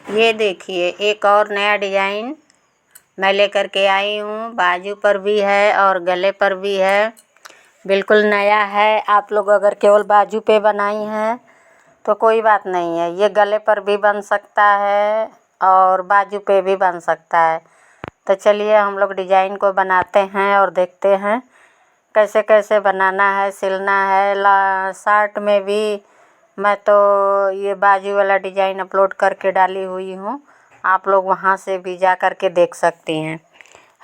ये देखिए एक और नया डिज़ाइन मैं लेकर के आई हूँ। बाजू पर भी है और गले पर भी है, बिल्कुल नया है। आप लोग अगर केवल बाजू पे बनाई हैं तो कोई बात नहीं है, ये गले पर भी बन सकता है और बाजू पे भी बन सकता है। तो चलिए हम लोग डिज़ाइन को बनाते हैं और देखते हैं कैसे कैसे बनाना है, सिलना है। शर्ट में भी मैं तो ये बाजू वाला डिज़ाइन अपलोड करके डाली हुई हूँ, आप लोग वहाँ से भी जा कर के देख सकती हैं।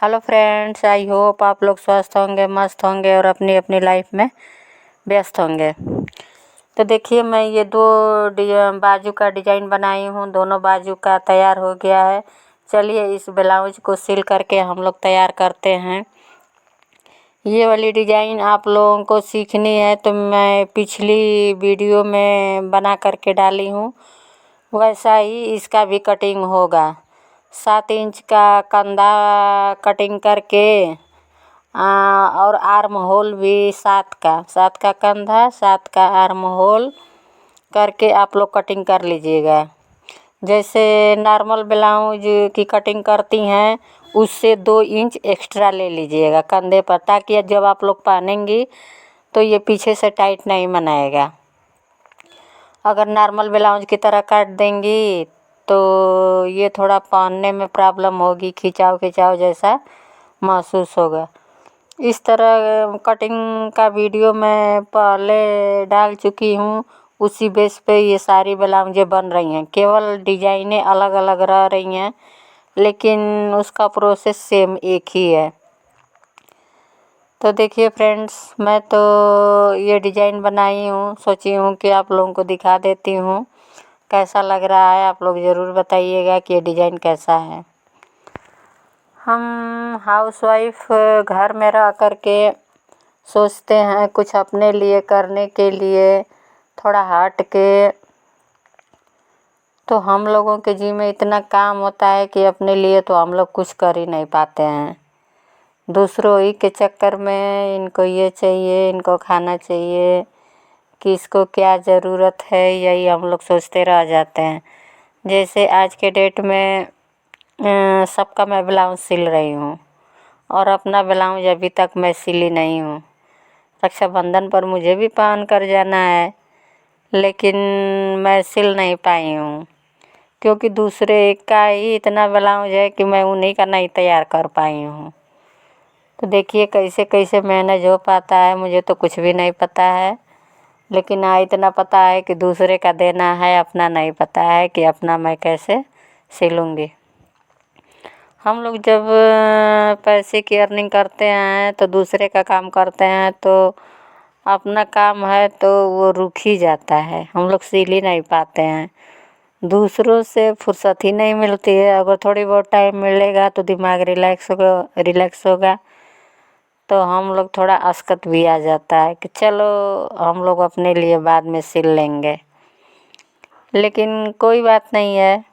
हेलो फ्रेंड्स, आई होप आप लोग स्वस्थ होंगे, मस्त होंगे और अपनी अपनी लाइफ में व्यस्त होंगे। तो देखिए मैं ये दो बाजू का डिज़ाइन बनाई हूँ, दोनों बाजू का तैयार हो गया है। चलिए इस ब्लाउज को सिल करके हम लोग तैयार करते हैं। ये वाली डिज़ाइन आप लोगों को सीखनी है तो मैं पिछली वीडियो में बना करके डाली हूँ, वैसा ही इसका भी कटिंग होगा। 7 इंच का कंधा कटिंग करके और आर्म होल भी 7 का कंधा, 7 का आर्म होल करके आप लोग कटिंग कर लीजिएगा। जैसे नॉर्मल ब्लाउज की कटिंग करती हैं उससे 2 इंच एक्स्ट्रा ले लीजिएगा कंधे पर, ताकि जब आप लोग पहनेंगी तो ये पीछे से टाइट नहीं बनाएगा। अगर नॉर्मल ब्लाउज की तरह काट देंगी तो ये थोड़ा पहनने में प्रॉब्लम होगी, खिंचाव खिंचाव जैसा महसूस होगा। इस तरह कटिंग का वीडियो मैं पहले डाल चुकी हूँ, उसी बेस पे ये सारी ब्लाउजें बन रही हैं। केवल डिज़ाइनें अलग अलग रह रही हैं लेकिन उसका प्रोसेस सेम एक ही है। तो देखिए फ्रेंड्स, मैं तो ये डिज़ाइन बनाई हूँ, सोची हूँ कि आप लोगों को दिखा देती हूँ कैसा लग रहा है। आप लोग ज़रूर बताइएगा कि ये डिज़ाइन कैसा है। हम हाउसवाइफ घर में रह कर के सोचते हैं कुछ अपने लिए करने के लिए, थोड़ा हट के, तो हम लोगों के जी में इतना काम होता है कि अपने लिए तो हम लोग कुछ कर ही नहीं पाते हैं। दूसरों ही के चक्कर में इनको ये चाहिए, इनको खाना चाहिए, किसको क्या ज़रूरत है, यही हम लोग सोचते रह जाते हैं। जैसे आज के डेट में सबका मैं ब्लाउज सिल रही हूँ और अपना ब्लाउज अभी तक मैं सिली नहीं हूँ। रक्षाबंधन पर मुझे भी पहन कर जाना है लेकिन मैं सिल नहीं पाई हूँ, क्योंकि दूसरे का ही इतना ब्लाउज है कि मैं उन्हीं का नहीं तैयार कर पाई हूँ। तो देखिए कैसे कैसे मैनेज हो पाता है, मुझे तो कुछ भी नहीं पता है। लेकिन हाँ इतना पता है कि दूसरे का देना है, अपना नहीं पता है कि अपना मैं कैसे सिलूँगी। हम लोग जब पैसे की अर्निंग करते हैं तो दूसरे का काम करते हैं तो अपना काम है तो वो रुक ही जाता है, हम लोग सिल ही नहीं पाते हैं। दूसरों से फुर्सत ही नहीं मिलती है। अगर थोड़ी बहुत टाइम मिलेगा तो दिमाग रिलैक्स होगा तो हम लोग थोड़ा अस्कत भी आ जाता है कि चलो हम लोग अपने लिए बाद में सिल लेंगे। लेकिन कोई बात नहीं है,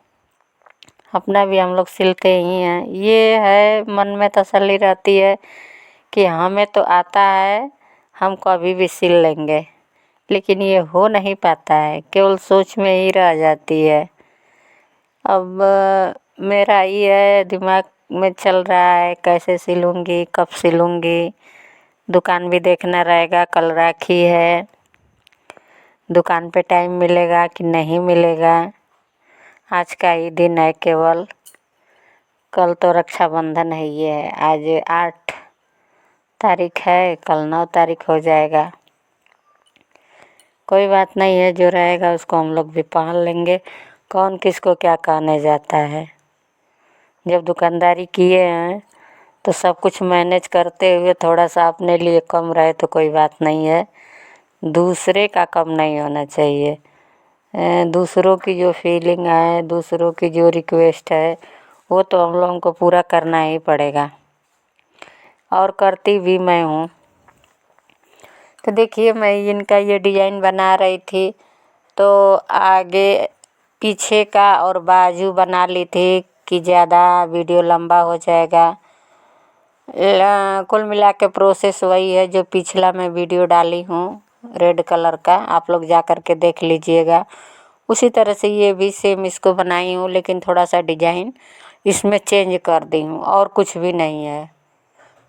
अपना भी हम लोग सिलते ही हैं। ये है मन में तसल्ली रहती है कि हमें तो आता है, हम कभी भी सिल लेंगे। लेकिन ये हो नहीं पाता है, केवल सोच में ही रह जाती है। अब मेरा ये है दिमाग में चल रहा है कैसे सिलूँगी, कब सिलूँगी। दुकान भी देखना रहेगा, कल राखी है, दुकान पे टाइम मिलेगा कि नहीं मिलेगा। आज का ही दिन है केवल, कल तो रक्षाबंधन है। ये है आज 8 तारीख है, कल 9 तारीख हो जाएगा। कोई बात नहीं है, जो रहेगा उसको हम लोग भी पहन लेंगे। कौन किसको क्या कहने जाता है। जब दुकानदारी किए हैं तो सब कुछ मैनेज करते हुए थोड़ा सा अपने लिए कम रहे तो कोई बात नहीं है। दूसरे का कम नहीं होना चाहिए। दूसरों की जो फीलिंग है, दूसरों की जो रिक्वेस्ट है, वो तो हम लोगों को पूरा करना ही पड़ेगा और करती भी मैं हूँ। तो देखिए मैं इनका ये डिज़ाइन बना रही थी तो आगे पीछे का और बाजू बना ली थी कि ज़्यादा वीडियो लंबा हो जाएगा। कुल मिला के प्रोसेस वही है जो पिछला मैं वीडियो डाली हूँ रेड कलर का, आप लोग जा कर के देख लीजिएगा। उसी तरह से ये भी सेम इसको बनाई हूँ, लेकिन थोड़ा सा डिजाइन इसमें चेंज कर दी हूँ और कुछ भी नहीं है।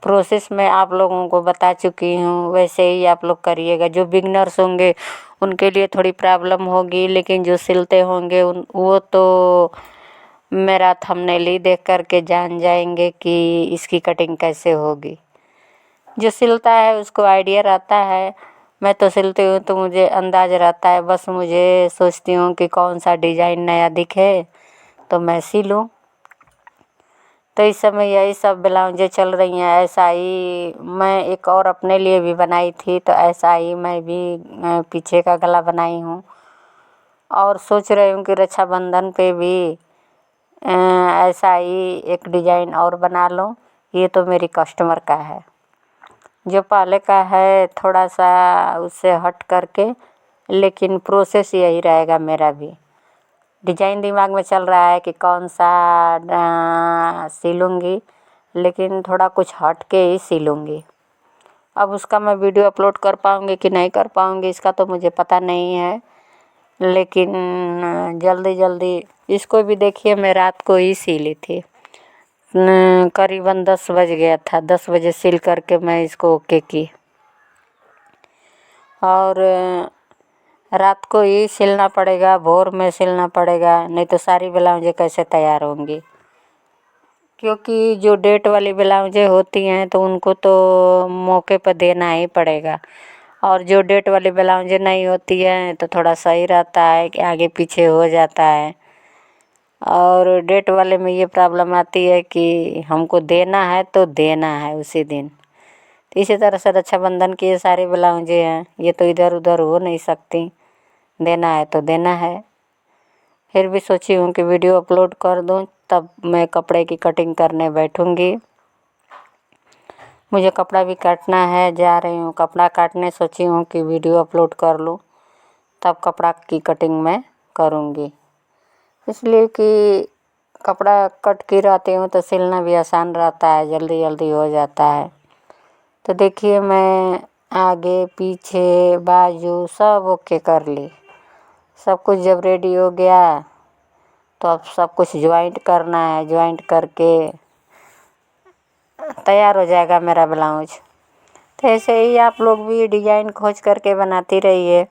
प्रोसेस मैं आप लोगों को बता चुकी हूँ, वैसे ही आप लोग करिएगा। जो बिगनर्स होंगे उनके लिए थोड़ी प्रॉब्लम होगी, लेकिन जो सिलते होंगे वो तो मेरा थंबनेल ही देख करके जान जाएंगे कि इसकी कटिंग कैसे होगी। जो सिलता है उसको आइडिया रहता है, मैं तो सिलती हूँ तो मुझे अंदाज़ रहता है। बस मुझे सोचती हूँ कि कौन सा डिजाइन नया दिखे तो मैं सिलूँ। तो इस समय यही सब ब्लाउजें चल रही हैं। ऐसा ही मैं एक और अपने लिए भी बनाई थी, तो ऐसा ही मैं भी पीछे का गला बनाई हूँ और सोच रही हूँ कि रक्षाबंधन पे भी ऐसा ही एक डिजाइन और बना लूँ। ये तो मेरी कस्टमर का है, जो पहले का है थोड़ा सा उससे हट करके, लेकिन प्रोसेस यही रहेगा। मेरा भी डिजाइन दिमाग में चल रहा है कि कौन सा सिलूँगी, लेकिन थोड़ा कुछ हट के ही सिलूँगी। अब उसका मैं वीडियो अपलोड कर पाऊँगी कि नहीं कर पाऊँगी इसका तो मुझे पता नहीं है, लेकिन जल्दी जल्दी इसको भी देखिए। मैं रात को ही सिली थी, करीबन 10 बज गया था। 10 बजे सिल करके मैं इसको ओके की, और रात को ही सिलना पड़ेगा, भोर में सिलना पड़ेगा, नहीं तो सारी ब्लाउजें कैसे तैयार होंगी। क्योंकि जो डेट वाली ब्लाउजें होती हैं तो उनको तो मौके पर देना ही पड़ेगा, और जो डेट वाली ब्लाउजें नहीं होती हैं तो थोड़ा सही रहता है कि आगे पीछे हो जाता है। और डेट वाले में ये प्रॉब्लम आती है कि हमको देना है तो देना है उसी दिन। तो इसी तरह से रक्षाबंधन की ये सारी ब्लाउजें हैं, ये तो इधर उधर हो नहीं सकती, देना है तो देना है। फिर भी सोची हूँ कि वीडियो अपलोड कर दूँ, तब मैं कपड़े की कटिंग करने बैठूँगी। मुझे कपड़ा भी काटना है, जा रही हूँ कपड़ा काटने। सोची हूँ कि वीडियो अपलोड कर लूँ, तब कपड़ा की कटिंग मैं करूँगी। इसलिए कि कपड़ा कट की रहती हूँ तो सिलना भी आसान रहता है, जल्दी जल्दी हो जाता है। तो देखिए मैं आगे पीछे बाजू सब ओके कर ली। सब कुछ जब रेडी हो गया तो अब सब कुछ ज्वाइंट करना है। ज्वाइंट करके तैयार हो जाएगा मेरा ब्लाउज। तो ऐसे ही आप लोग भी डिजाइन खोज करके बनाती रहिए।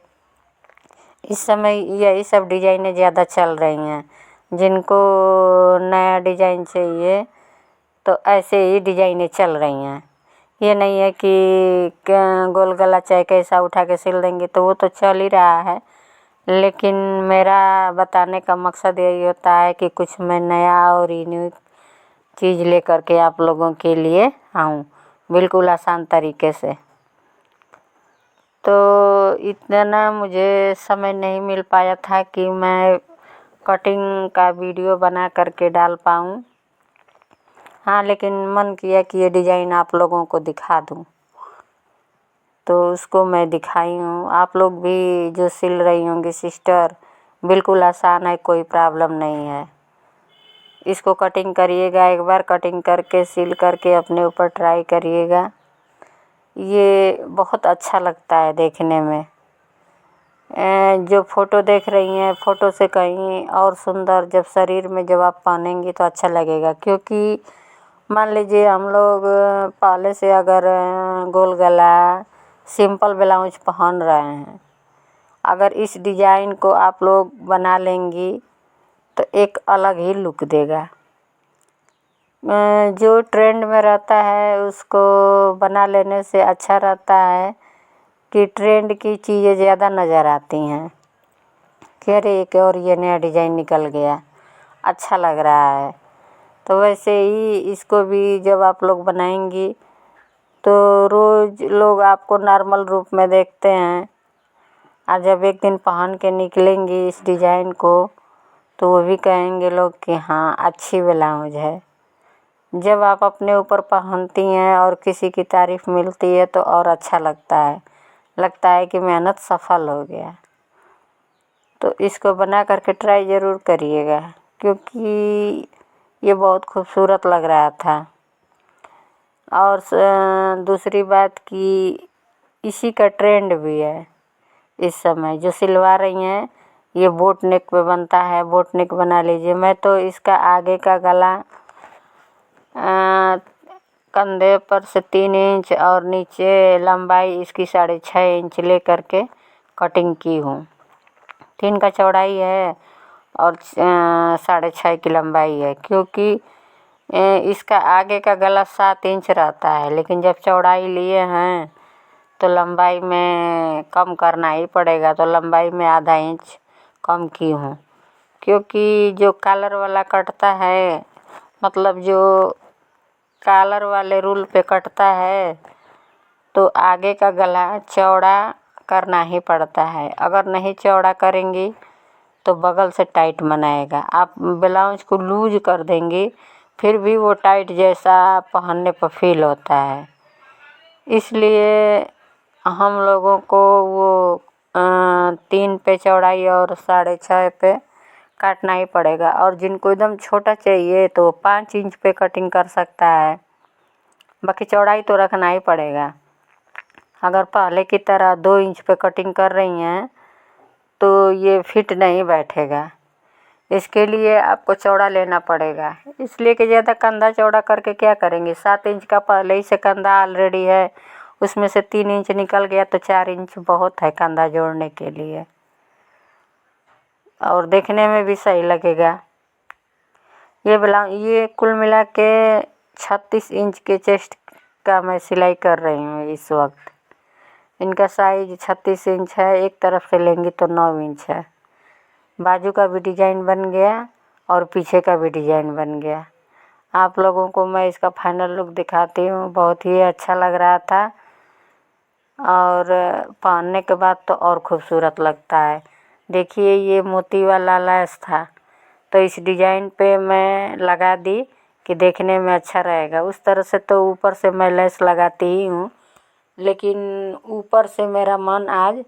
इस समय यही सब डिजाइनें ज़्यादा चल रही हैं। जिनको नया डिजाइन चाहिए तो ऐसे ही डिजाइनें चल रही हैं। ये नहीं है कि गोल गला चाहे कैसा उठा के सिल देंगे, तो वो तो चल ही रहा है। लेकिन मेरा बताने का मकसद यही होता है कि कुछ मैं नया और यूनिक चीज़ लेकर के आप लोगों के लिए आऊँ, बिल्कुल आसान तरीके से। तो इतना मुझे समय नहीं मिल पाया था कि मैं कटिंग का वीडियो बना करके डाल पाऊँ। हाँ, लेकिन मन किया कि ये डिजाइन आप लोगों को दिखा दूँ, तो उसको मैं दिखाई हूँ। आप लोग भी जो सिल रही होंगी सिस्टर, बिल्कुल आसान है, कोई प्रॉब्लम नहीं है। इसको कटिंग करिएगा, एक बार कटिंग करके सिल करके अपने ऊपर ट्राई करिएगा। ये बहुत अच्छा लगता है देखने में। जो फ़ोटो देख रही हैं, फ़ोटो से कहीं और सुंदर जब शरीर में जब आप पहनेंगी तो अच्छा लगेगा। क्योंकि मान लीजिए हम लोग पहले से अगर गोल गला सिंपल ब्लाउज पहन रहे हैं, अगर इस डिजाइन को आप लोग बना लेंगी तो एक अलग ही लुक देगा। जो ट्रेंड में रहता है उसको बना लेने से अच्छा रहता है कि ट्रेंड की चीज़ें ज़्यादा नज़र आती हैं कि अरे एक और ये नया डिजाइन निकल गया, अच्छा लग रहा है। तो वैसे ही इसको भी जब आप लोग बनाएंगी तो रोज़ लोग आपको नॉर्मल रूप में देखते हैं, और जब एक दिन पहन के निकलेंगी इस डिजाइन को तो वो भी कहेंगे लोग कि हाँ अच्छी ब्लाउज है। जब आप अपने ऊपर पहनती हैं और किसी की तारीफ़ मिलती है तो और अच्छा लगता है कि मेहनत सफल हो गया। तो इसको बना करके ट्राई ज़रूर करिएगा, क्योंकि ये बहुत खूबसूरत लग रहा था। और दूसरी बात कि इसी का ट्रेंड भी है इस समय। जो सिलवा रही हैं ये बोट नेक पे बनता है, बोट नेक बना लीजिए। मैं तो इसका आगे का गला कंधे पर से 3 इंच और नीचे लंबाई इसकी 6.5 इंच ले करके कटिंग की हूँ। 3 का चौड़ाई है और 6.5 की लंबाई है, क्योंकि इसका आगे का गला 7 इंच रहता है, लेकिन जब चौड़ाई लिए हैं तो लंबाई में कम करना ही पड़ेगा, तो लंबाई में आधा इंच कम की हूँ। क्योंकि जो कॉलर वाला कटता है, मतलब जो कॉलर वाले रूल पे कटता है, तो आगे का गला चौड़ा करना ही पड़ता है। अगर नहीं चौड़ा करेंगी तो बगल से टाइट बनाएगा। आप ब्लाउज को लूज कर देंगी फिर भी वो टाइट जैसा पहनने पर फील होता है। इसलिए हम लोगों को वो 3 पे चौड़ाई और 6.5 पे काटना ही पड़ेगा। और जिनको एकदम छोटा चाहिए तो 5 इंच पे कटिंग कर सकता है, बाकी चौड़ाई तो रखना ही पड़ेगा। अगर पहले की तरह 2 इंच पे कटिंग कर रही हैं तो ये फिट नहीं बैठेगा। इसके लिए आपको चौड़ा लेना पड़ेगा। इसलिए कि ज़्यादा कंधा चौड़ा करके क्या करेंगे। 7 इंच का पहले ही से कंधा ऑलरेडी है, उसमें से 3 इंच निकल गया तो 4 इंच बहुत है कंधा जोड़ने के लिए, और देखने में भी सही लगेगा। ये कुल मिला के 36 इंच के चेस्ट का मैं सिलाई कर रही हूँ इस वक्त। इनका साइज 36 इंच है, एक तरफ से लेंगी तो 9 इंच है। बाजू का भी डिज़ाइन बन गया और पीछे का भी डिज़ाइन बन गया। आप लोगों को मैं इसका फाइनल लुक दिखाती हूँ। बहुत ही अच्छा लग रहा था और पहनने के बाद तो और खूबसूरत लगता है। देखिए ये मोती वाला लैस था, तो इस डिज़ाइन पे मैं लगा दी कि देखने में अच्छा रहेगा। उस तरह से तो ऊपर से मैं लैस लगाती ही हूँ, लेकिन ऊपर से मेरा मन आज